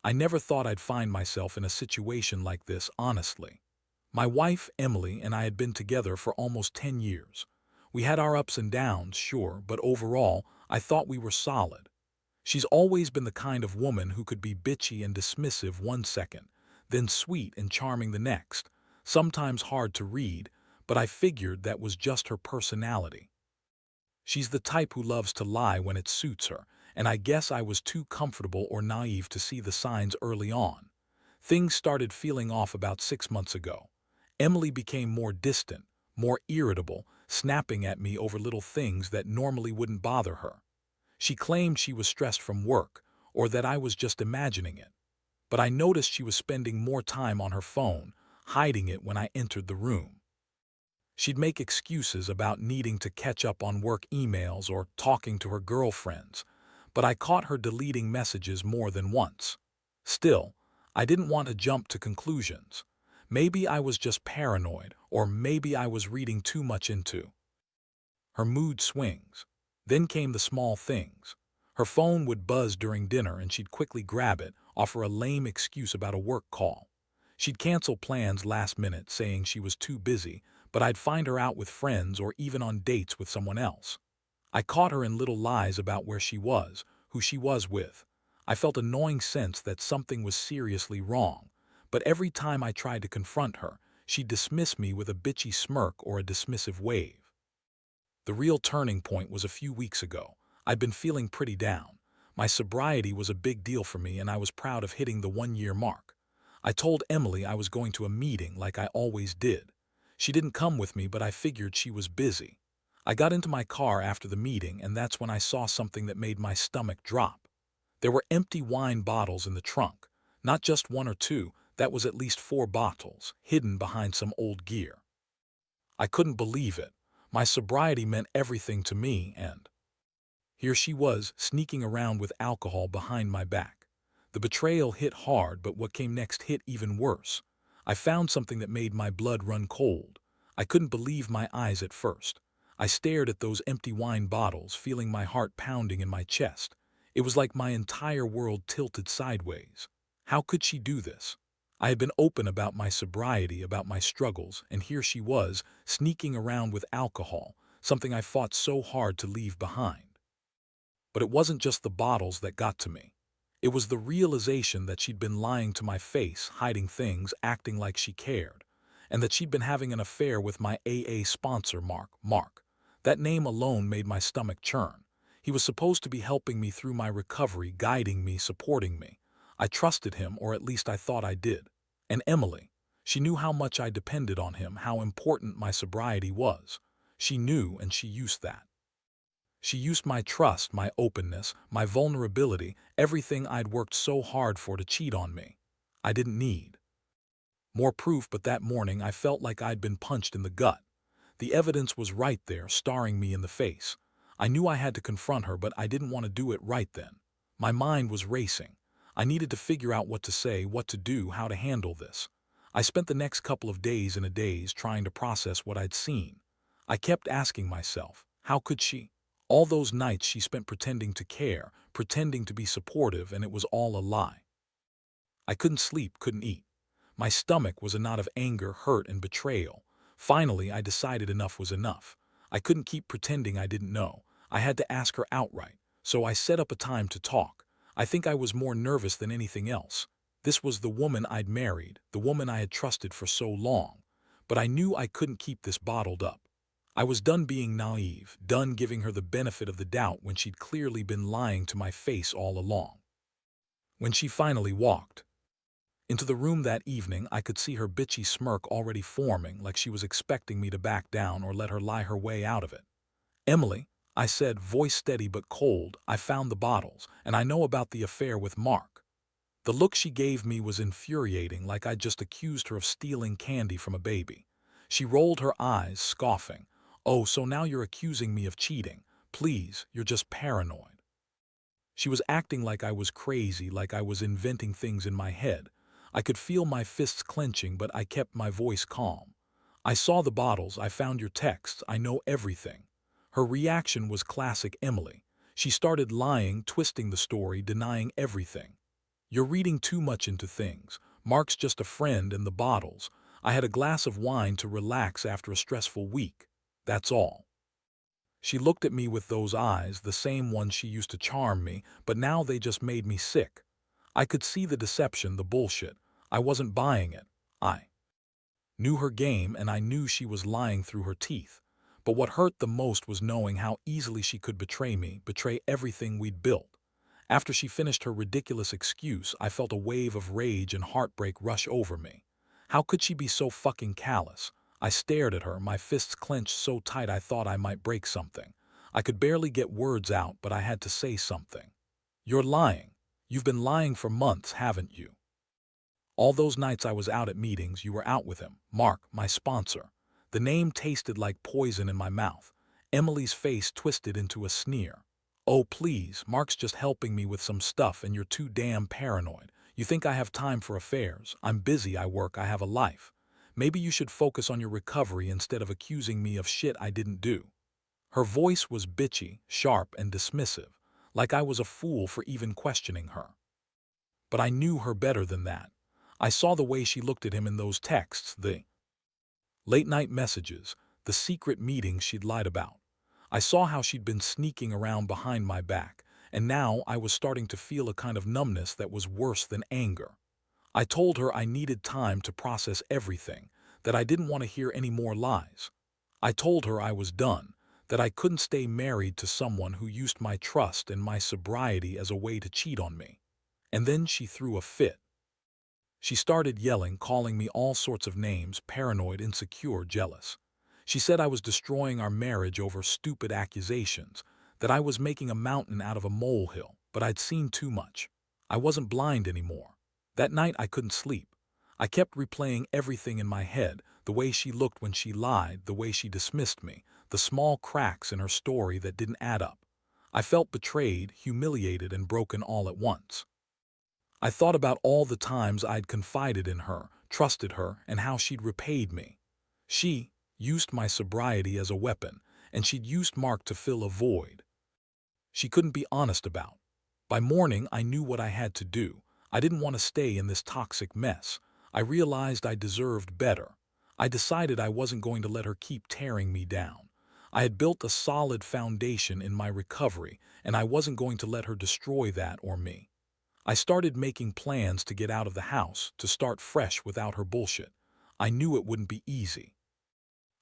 I never thought I'd find myself in a situation like this, honestly. My wife, Emily, and I had been together for almost 10 years. We had our ups and downs, sure, but overall, I thought we were solid. She's always been the kind of woman who could be bitchy and dismissive one second, then sweet and charming the next, sometimes hard to read, but I figured that was just her personality. She's the type who loves to lie when it suits her, and I guess I was too comfortable or naive to see the signs early on. Things started feeling off about 6 months ago. Emily became more distant, more irritable, snapping at me over little things that normally wouldn't bother her. She claimed she was stressed from work, or that I was just imagining it. But I noticed she was spending more time on her phone, hiding it when I entered the room. She'd make excuses about needing to catch up on work emails or talking to her girlfriends, but I caught her deleting messages more than once. Still, I didn't want to jump to conclusions. Maybe I was just paranoid, or maybe I was reading too much into her mood swings. Then came the small things. Her phone would buzz during dinner and she'd quickly grab it, offer a lame excuse about a work call. She'd cancel plans last minute saying she was too busy, but I'd find her out with friends or even on dates with someone else. I caught her in little lies about where she was, who she was with. I felt a gnawing sense that something was seriously wrong, but every time I tried to confront her, she'd dismiss me with a bitchy smirk or a dismissive wave. The real turning point was a few weeks ago. I'd been feeling pretty down. My sobriety was a big deal for me and I was proud of hitting the 1 year mark. I told Emily I was going to a meeting like I always did. She didn't come with me, but I figured she was busy. I got into my car after the meeting and that's when I saw something that made my stomach drop. There were empty wine bottles in the trunk. Not just one or two, that was at least 4 bottles, hidden behind some old gear. I couldn't believe it. My sobriety meant everything to me, and here she was, sneaking around with alcohol behind my back. The betrayal hit hard, but what came next hit even worse. I found something that made my blood run cold. I couldn't believe my eyes at first. I stared at those empty wine bottles, feeling my heart pounding in my chest. It was like my entire world tilted sideways. How could she do this? I had been open about my sobriety, about my struggles, and here she was, sneaking around with alcohol, something I fought so hard to leave behind. But it wasn't just the bottles that got to me. It was the realization that she'd been lying to my face, hiding things, acting like she cared, and that she'd been having an affair with my AA sponsor, Mark. That name alone made my stomach churn. He was supposed to be helping me through my recovery, guiding me, supporting me. I trusted him, or at least I thought I did. And Emily, she knew how much I depended on him, how important my sobriety was. She knew, and she used that. She used my trust, my openness, my vulnerability, everything I'd worked so hard for to cheat on me. I didn't need more proof, but that morning I felt like I'd been punched in the gut. The evidence was right there, staring me in the face. I knew I had to confront her, but I didn't want to do it right then. My mind was racing. I needed to figure out what to say, what to do, how to handle this. I spent the next couple of days in a daze trying to process what I'd seen. I kept asking myself, how could she? All those nights she spent pretending to care, pretending to be supportive, and it was all a lie. I couldn't sleep, couldn't eat. My stomach was a knot of anger, hurt, and betrayal. Finally, I decided enough was enough. I couldn't keep pretending I didn't know. I had to ask her outright. So I set up a time to talk. I think I was more nervous than anything else. This was the woman I'd married, the woman I had trusted for so long. But I knew I couldn't keep this bottled up. I was done being naive, done giving her the benefit of the doubt when she'd clearly been lying to my face all along. When she finally walked into the room that evening, I could see her bitchy smirk already forming, like she was expecting me to back down or let her lie her way out of it. "Emily," I said, voice steady but cold, "I found the bottles, and I know about the affair with Mark." The look she gave me was infuriating, like I'd just accused her of stealing candy from a baby. She rolled her eyes, scoffing. "Oh, so now you're accusing me of cheating. Please, you're just paranoid." She was acting like I was crazy, like I was inventing things in my head. I could feel my fists clenching, but I kept my voice calm. "I saw the bottles, I found your texts, I know everything." Her reaction was classic Emily. She started lying, twisting the story, denying everything. You're reading too much into things. Mark's just a friend in the bottles. I had a glass of wine to relax after a stressful week. That's all. She looked at me with those eyes, the same ones she used to charm me, but now they just made me sick. I could see the deception, the bullshit. I wasn't buying it. I knew her game, and I knew she was lying through her teeth. But what hurt the most was knowing how easily she could betray me, betray everything we'd built. After she finished her ridiculous excuse, I felt a wave of rage and heartbreak rush over me. How could she be so fucking callous? I stared at her, my fists clenched so tight I thought I might break something. I could barely get words out, but I had to say something. You're lying. You've been lying for months, haven't you? All those nights I was out at meetings, you were out with him, Mark, my sponsor. The name tasted like poison in my mouth. Emily's face twisted into a sneer. Oh, please, Mark's just helping me with some stuff and you're too damn paranoid. You think I have time for affairs. I'm busy, I work, I have a life. Maybe you should focus on your recovery instead of accusing me of shit I didn't do. Her voice was bitchy, sharp, and dismissive, like I was a fool for even questioning her. But I knew her better than that. I saw the way she looked at him in those texts, the late-night messages, the secret meetings she'd lied about. I saw how she'd been sneaking around behind my back, and now I was starting to feel a kind of numbness that was worse than anger. I told her I needed time to process everything, that I didn't want to hear any more lies. I told her I was done, that I couldn't stay married to someone who used my trust and my sobriety as a way to cheat on me. And then she threw a fit. She started yelling, calling me all sorts of names, paranoid, insecure, jealous. She said I was destroying our marriage over stupid accusations, that I was making a mountain out of a molehill, but I'd seen too much. I wasn't blind anymore. That night I couldn't sleep. I kept replaying everything in my head, the way she looked when she lied, the way she dismissed me, the small cracks in her story that didn't add up. I felt betrayed, humiliated, and broken all at once. I thought about all the times I'd confided in her, trusted her, and how she'd repaid me. She used my sobriety as a weapon, and she'd used Mark to fill a void she couldn't be honest about. By morning, I knew what I had to do. I didn't want to stay in this toxic mess. I realized I deserved better. I decided I wasn't going to let her keep tearing me down. I had built a solid foundation in my recovery, and I wasn't going to let her destroy that or me. I started making plans to get out of the house, to start fresh without her bullshit. I knew it wouldn't be easy.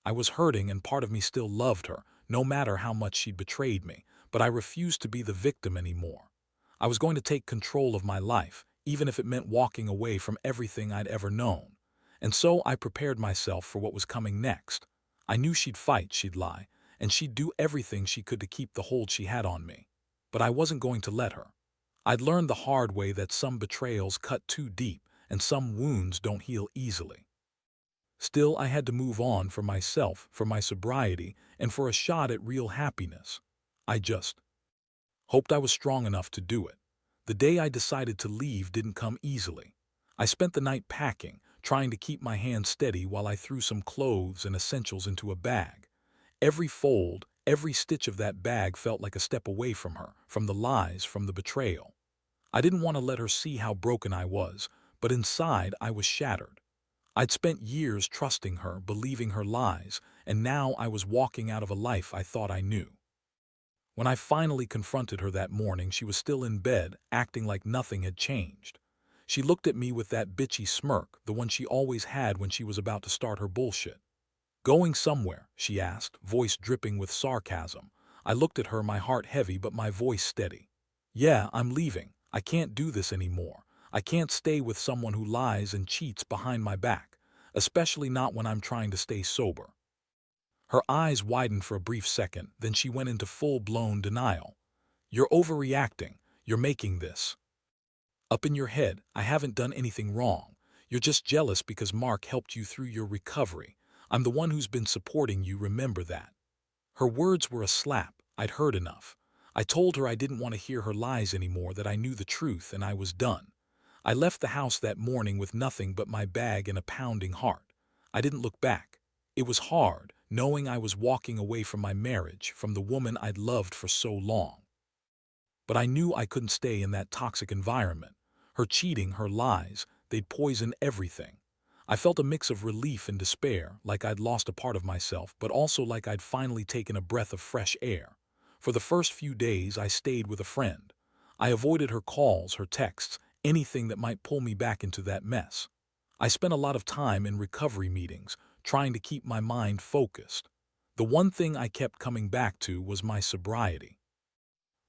I was hurting and part of me still loved her, no matter how much she'd betrayed me, but I refused to be the victim anymore. I was going to take control of my life, even if it meant walking away from everything I'd ever known. And so I prepared myself for what was coming next. I knew she'd fight, she'd lie, and she'd do everything she could to keep the hold she had on me. But I wasn't going to let her. I'd learned the hard way that some betrayals cut too deep and some wounds don't heal easily. Still, I had to move on for myself, for my sobriety, and for a shot at real happiness. I just hoped I was strong enough to do it. The day I decided to leave didn't come easily. I spent the night packing, trying to keep my hands steady while I threw some clothes and essentials into a bag. Every fold, every stitch of that bag felt like a step away from her, from the lies, from the betrayal. I didn't want to let her see how broken I was, but inside I was shattered. I'd spent years trusting her, believing her lies, and now I was walking out of a life I thought I knew. When I finally confronted her that morning, she was still in bed, acting like nothing had changed. She looked at me with that bitchy smirk, the one she always had when she was about to start her bullshit. "Going somewhere?" she asked, voice dripping with sarcasm. I looked at her, my heart heavy but my voice steady. "Yeah, I'm leaving. I can't do this anymore. I can't stay with someone who lies and cheats behind my back, especially not when I'm trying to stay sober." Her eyes widened for a brief second, then she went into full-blown denial. "You're overreacting. You're making this up in your head. I haven't done anything wrong. You're just jealous because Mark helped you through your recovery. I'm the one who's been supporting you, remember that." Her words were a slap. I'd heard enough. I told her I didn't want to hear her lies anymore, that I knew the truth and I was done. I left the house that morning with nothing but my bag and a pounding heart. I didn't look back. It was hard, knowing I was walking away from my marriage, from the woman I'd loved for so long. But I knew I couldn't stay in that toxic environment. Her cheating, her lies, they'd poisoned everything. I felt a mix of relief and despair, like I'd lost a part of myself, but also like I'd finally taken a breath of fresh air. For the first few days, I stayed with a friend. I avoided her calls, her texts, anything that might pull me back into that mess. I spent a lot of time in recovery meetings, trying to keep my mind focused. The one thing I kept coming back to was my sobriety.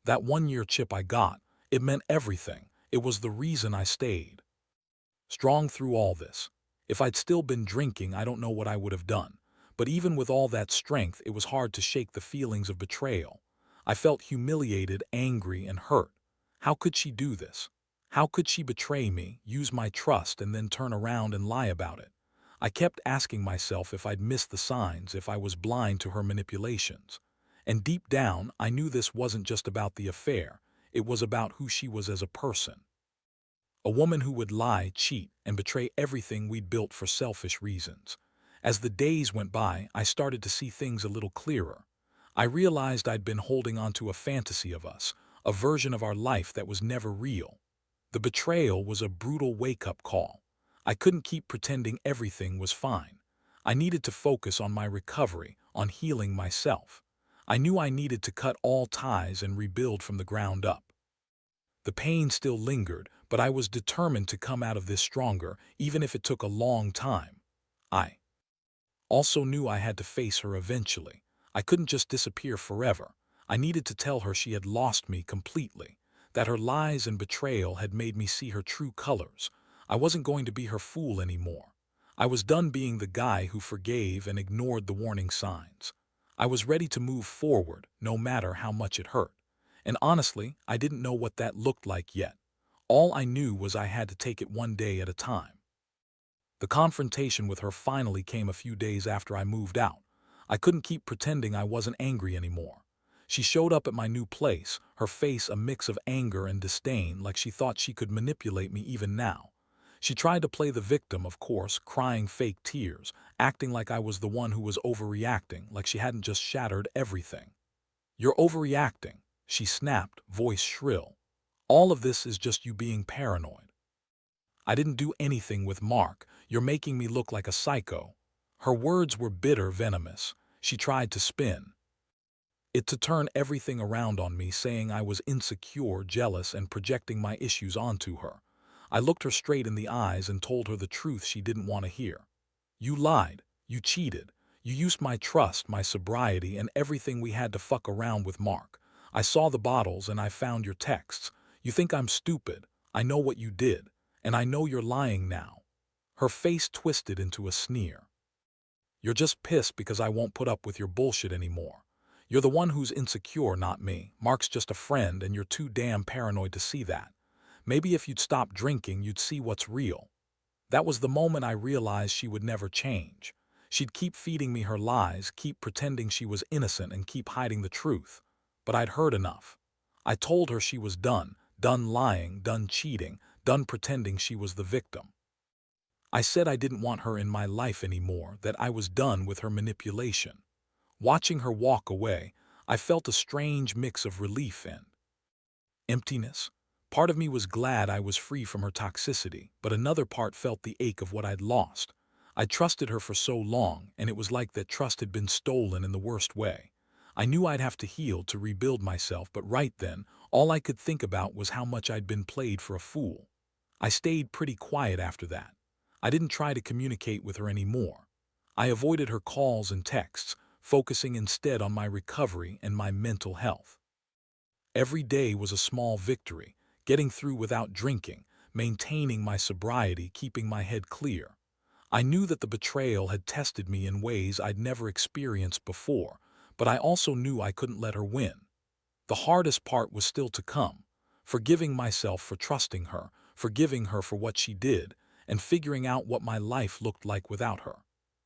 That 1 year chip I got, it meant everything. It was the reason I stayed strong through all this. If I'd still been drinking, I don't know what I would have done. But even with all that strength, it was hard to shake the feelings of betrayal. I felt humiliated, angry, and hurt. How could she do this? How could she betray me, use my trust, and then turn around and lie about it? I kept asking myself if I'd missed the signs, if I was blind to her manipulations. And deep down, I knew this wasn't just about the affair. It was about who she was as a person. A woman who would lie, cheat, and betray everything we'd built for selfish reasons. As the days went by, I started to see things a little clearer. I realized I'd been holding on to a fantasy of us, a version of our life that was never real. The betrayal was a brutal wake-up call. I couldn't keep pretending everything was fine. I needed to focus on my recovery, on healing myself. I knew I needed to cut all ties and rebuild from the ground up. The pain still lingered, but I was determined to come out of this stronger, even if it took a long time. I also knew I had to face her eventually. I couldn't just disappear forever. I needed to tell her she had lost me completely, that her lies and betrayal had made me see her true colors. I wasn't going to be her fool anymore. I was done being the guy who forgave and ignored the warning signs. I was ready to move forward, no matter how much it hurt. And honestly, I didn't know what that looked like yet. All I knew was I had to take it one day at a time. The confrontation with her finally came a few days after I moved out. I couldn't keep pretending I wasn't angry anymore. She showed up at my new place, her face a mix of anger and disdain, like she thought she could manipulate me even now. She tried to play the victim, of course, crying fake tears, acting like I was the one who was overreacting, like she hadn't just shattered everything. "You're overreacting," she snapped, voice shrill. "All of this is just you being paranoid. I didn't do anything with Mark. You're making me look like a psycho." Her words were bitter, venomous. She tried to spin it to turn everything around on me, saying I was insecure, jealous, and projecting my issues onto her. I looked her straight in the eyes and told her the truth she didn't want to hear. "You lied. You cheated. You used my trust, my sobriety, and everything we had to fuck around with Mark. I saw the bottles and I found your texts. You think I'm stupid. I know what you did. And I know you're lying now." Her face twisted into a sneer. "You're just pissed because I won't put up with your bullshit anymore. You're the one who's insecure, not me. Mark's just a friend and you're too damn paranoid to see that. Maybe if you'd stop drinking, you'd see what's real." That was the moment I realized she would never change. She'd keep feeding me her lies, keep pretending she was innocent, and keep hiding the truth. But I'd heard enough. I told her she was done lying, done cheating, done pretending she was the victim. I said I didn't want her in my life anymore, that I was done with her manipulation. Watching her walk away, I felt a strange mix of relief and emptiness. Part of me was glad I was free from her toxicity, but another part felt the ache of what I'd lost. I trusted her for so long, and it was like that trust had been stolen in the worst way. I knew I'd have to heal to rebuild myself, but right then, all I could think about was how much I'd been played for a fool. I stayed pretty quiet after that. I didn't try to communicate with her anymore. I avoided her calls and texts, focusing instead on my recovery and my mental health. Every day was a small victory, getting through without drinking, maintaining my sobriety, keeping my head clear. I knew that the betrayal had tested me in ways I'd never experienced before, but I also knew I couldn't let her win. The hardest part was still to come, forgiving myself for trusting her, forgiving her for what she did, and figuring out what my life looked like without her.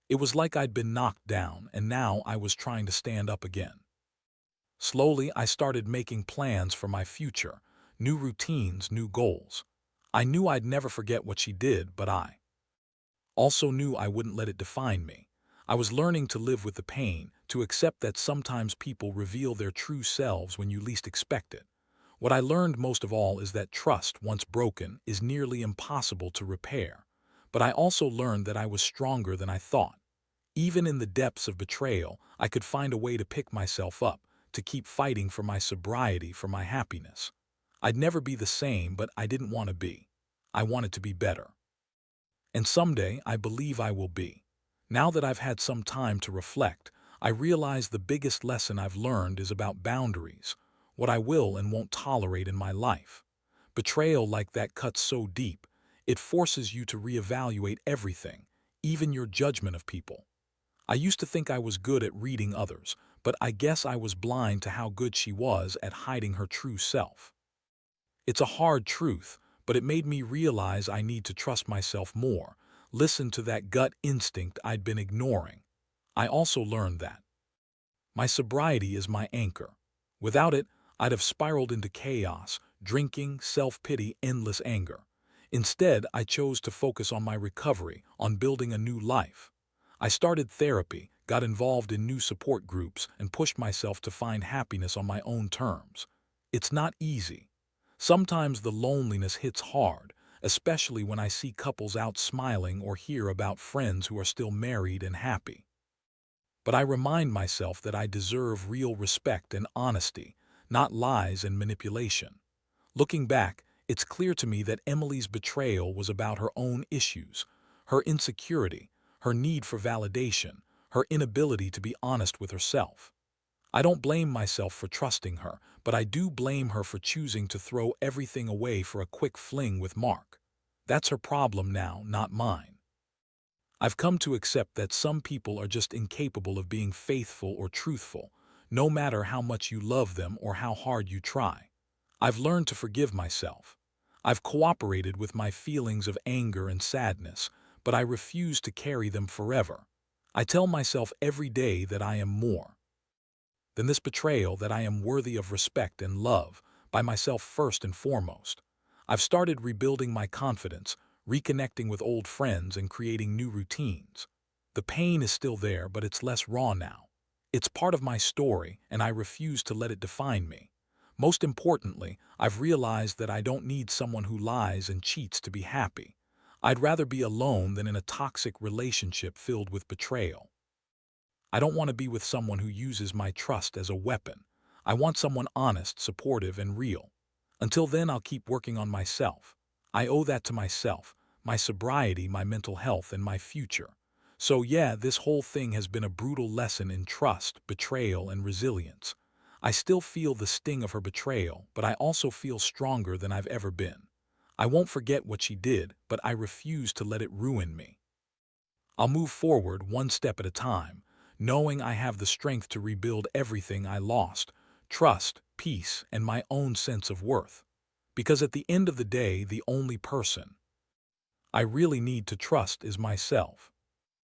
It was like I'd been knocked down, and now I was trying to stand up again. Slowly, I started making plans for my future, new routines, new goals. I knew I'd never forget what she did, but I also knew I wouldn't let it define me. I was learning to live with the pain, to accept that sometimes people reveal their true selves when you least expect it. What I learned most of all is that trust, once broken, is nearly impossible to repair. But I also learned that I was stronger than I thought. Even in the depths of betrayal, I could find a way to pick myself up, to keep fighting for my sobriety, for my happiness. I'd never be the same, but I didn't want to be. I wanted to be better. And someday, I believe I will be. Now that I've had some time to reflect, I realize the biggest lesson I've learned is about boundaries, what I will and won't tolerate in my life. Betrayal like that cuts so deep, it forces you to reevaluate everything, even your judgment of people. I used to think I was good at reading others, but I guess I was blind to how good she was at hiding her true self. It's a hard truth, but it made me realize I need to trust myself more, listen to that gut instinct I'd been ignoring. I also learned that my sobriety is my anchor. Without it, I'd have spiraled into chaos, drinking, self-pity, endless anger. Instead, I chose to focus on my recovery, on building a new life. I started therapy, got involved in new support groups, and pushed myself to find happiness on my own terms. It's not easy. Sometimes the loneliness hits hard, especially when I see couples out smiling or hear about friends who are still married and happy. But I remind myself that I deserve real respect and honesty, not lies and manipulation. Looking back, it's clear to me that Emily's betrayal was about her own issues, her insecurity, her need for validation, her inability to be honest with herself. I don't blame myself for trusting her, but I do blame her for choosing to throw everything away for a quick fling with Mark. That's her problem now, not mine. I've come to accept that some people are just incapable of being faithful or truthful, no matter how much you love them or how hard you try. I've learned to forgive myself. I've cooperated with my feelings of anger and sadness, but I refuse to carry them forever. I tell myself every day that I am more than this betrayal, that I am worthy of respect and love, by myself first and foremost. I've started rebuilding my confidence, reconnecting with old friends and creating new routines. The pain is still there, but it's less raw now. It's part of my story, and I refuse to let it define me. Most importantly, I've realized that I don't need someone who lies and cheats to be happy. I'd rather be alone than in a toxic relationship filled with betrayal. I don't want to be with someone who uses my trust as a weapon. I want someone honest, supportive, and real. Until then, I'll keep working on myself. I owe that to myself, my sobriety, my mental health, and my future. So yeah, this whole thing has been a brutal lesson in trust, betrayal, and resilience. I still feel the sting of her betrayal, but I also feel stronger than I've ever been. I won't forget what she did, but I refuse to let it ruin me. I'll move forward one step at a time, knowing I have the strength to rebuild everything I lost: trust, peace, and my own sense of worth. Because at the end of the day, the only person I really need to trust is myself.